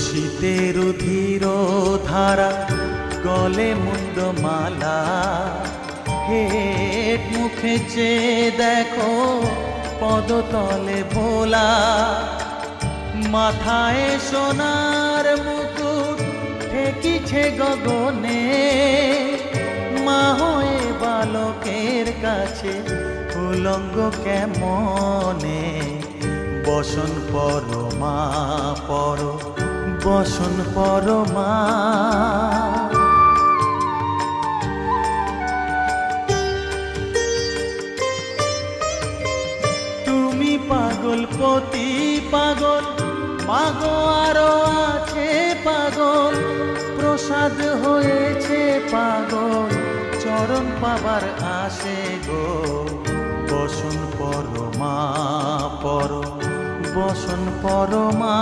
শীতের ধীর ধারা গলে মুন্দ মালা, হেট মুখে চেয়ে দেখো পদতলে ভোলা। মাথায় সোনার মুকুট ঠেকিছে গগনে, মা হয়ে বালকের কাছে উলঙ্গ কেমনে। বসন পরমা পর, বসন পরমা। তুমি পাগল পতি পাগল, মাগো আরো আছে পাগল, প্রসাদ হয়েছে পাগল, চরণ পাবার আসে গো। বসন পরমা পর, বসন পরমা।